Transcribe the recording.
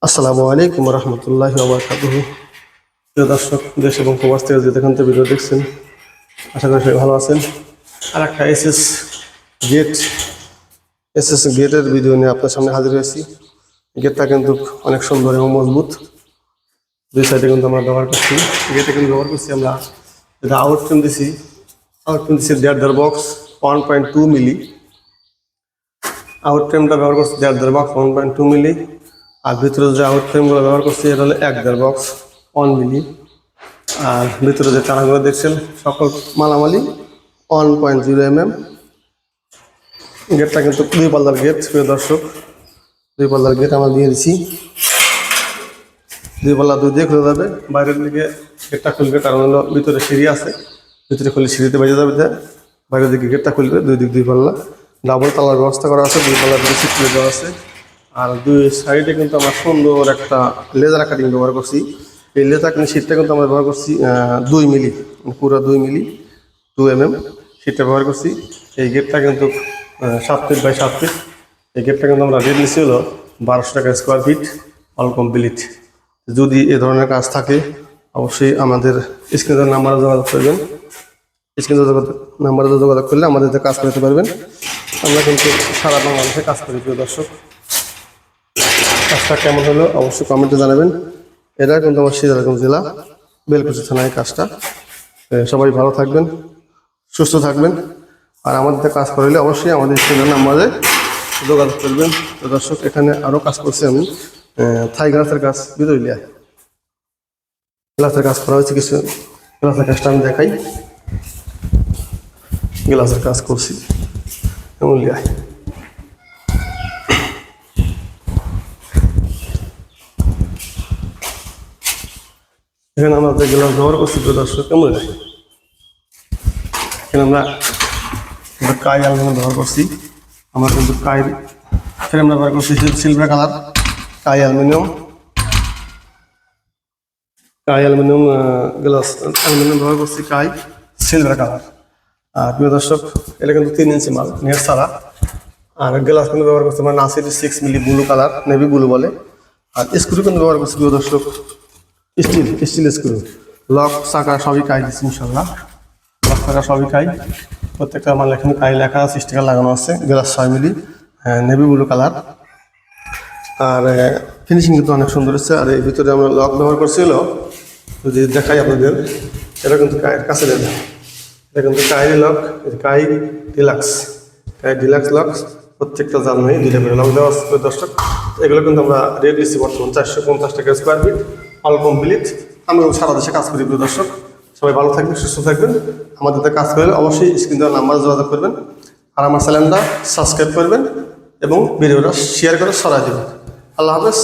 আসসালামু আলাইকুম রহমতুল্লাহি ওয়া বারাকাতুহু। প্রিয় দর্শক, দেশ এবং প্রবাস থেকে যে যেখান থেকে ভিডিও দেখছেন, আশা করি সবাই ভালো আছেন। আর একটা গেটের ভিডিও নিয়ে আপনার সামনে হাজির হয়েছি। গেটটা কিন্তু অনেক সুন্দর এবং মজবুত। দুই সাইডে কিন্তু আমরা ব্যবহার করছি। গেটে কিন্তু ব্যবহার করছি আমরা যেটা আউটফ্রেম দিছি 1.5 বক্স 1.2 মিলি। আউটফ্রেমটা ব্যবহার করছি 1.5 বক্স 1.2 মিলি। আর ভিতরে যে আউট ফ্রেমগুলো ব্যবহার করছি এটা হলো 1.5 বক্স 1 মিলি। আর ভিতরে যে চারাগুলো দেখছেন সকল মালামালি 1.0 mm। গেটটা কিন্তু 2 পাল্লার গেট। প্রিয় দর্শক, 2 পাল্লার গেট আমরা দিয়ে দিচ্ছি। 2 পাল্লা 2 দিয়ে খুলে যাবে। বাইরের দিকে গেটটা খুলবে, কারণ হলো ভিতরে সিঁড়ি আছে, ভিতরে খুলে সিঁড়িতে বেজে যাবে। বাইরের দিকে গেটটা খুলবে, 2 দিক 2 পাল্লা ডাবল তালার ব্যবস্থা করা আছে। 2 পাল্লা দিকে সিট খুলে দেওয়া আছে। আর 2 সাইডে কিন্তু আমরা সুন্দর একটা লেজার কাটিং ব্যবহার করছি। এই লেজার কাটিং শীটটা কিন্তু আমরা ব্যবহার করছি 2 মিলি, পুরো 2 মিলি 2 mm শীটটা ব্যবহার করছি। এই গেটটা কিন্তু 7 ফিট বাই 7 ফিট। এই গেটটা কিন্তু আমরা রেট নিচ্ছি হলো 1200 টাকা স্কোয়ার ফিট, অল কমপ্লিট। যদি এ ধরনের কাজ থাকে অবশ্যই আমাদের স্ক্রিনের নাম্বারে যোগাযোগ করবেন। স্ক্রিনে নাম্বারে যোগাযোগ করলে আমাদের কাজ করতে পারবেন। আমরা কিন্তু সারা বাংলাদেশে কাজ করি। প্রিয় দর্শক, কাজটা কেমন হলো অবশ্যই কমেন্টে জানাবেন। এটা কিন্তু আমার সিরাজগঞ্জ জেলা বেলকুচি থানায় কাজটা। সবাই ভালো থাকবেন, সুস্থ থাকবেন। আর আমাদের কাজ করলে অবশ্যই আমাদের স্ক্রিনের নাম্বারে যোগাযোগ করবেন। তো দর্শক, এখানে আরও কাজ করছি আমি থাই গ্লাসের কাজ, বিদলিয়া গ্লাসের কাজ করা হয়েছে। কিছু গ্লাসের কাজটা আমি দেখাই। গ্লাসের কাজ করছি এমন লিয়ায়। এখানে আমরা যে গ্লাস ব্যবহার করছি দর্শক কেমন লাগে। এখানে আমরা কাই অ্যালুমিনিয়াম ব্যবহার করছি। আমরা কিন্তু কাই ফ্রেম ব্যবহার করছি সিলভার কালার কাই অ্যালুমিনিয়াম গ্লাস অ্যালুমিনিয়াম ব্যবহার করছি কাই সিলভার কালার। আর প্রিয় দর্শক, এটা কিন্তু 3 ইঞ্চি মাল, নেট ছাড়া। আর গ্লাস কিন্তু ব্যবহার করছি আমরা নাসির 6 মিলি ব্লু কালার, নেভি ব্লু বলে। আর স্ক্রু কিন্তু ব্যবহার করছি প্রিয় দর্শক স্টিল স্ক্রু। লক চাকা সবই কাই দিচ্ছি ইনশাল্লাহ। লক চাকা সবই কাই। প্রত্যেকটা মাল এখানে কাই লেখা আছে, স্টিকার লাগানো আছে। গ্লাস 6 মিলি নেভি ব্লু কালার। আর ফিনিশিং কিন্তু অনেক সুন্দর হচ্ছে। আর এর ভিতরে আমরা লক ব্যবহার করছিল, যদি দেখাই আপনাদের, এটা কিন্তু কায়ের কাছে দেবে। এটা কিন্তু কাই লক, কাই ডিলাক্স লক। প্রত্যেকটা জানলায় 2টা করে লক দেওয়া আছে দর্শক। এগুলো কিন্তু আমরা রেট দিচ্ছি বর্তমান 450 টাকা স্কোয়ার ফিট, অল কমপ্লিট। আমরা সারা দেশে কাজ করি। প্রিয় দর্শক, সবাই ভালো থাকবেন, সুস্থ থাকবেন। আমাদের কাজ করলে অবশ্যই স্ক্রিন দেওয়ার নাম্বারে যোগাযোগ করবেন। আর আমার চ্যানেলটা সাবস্ক্রাইব করবেন এবং ভিডিওটা শেয়ার করে ছড়াই দেবেন। আল্লাহ হাফেজ।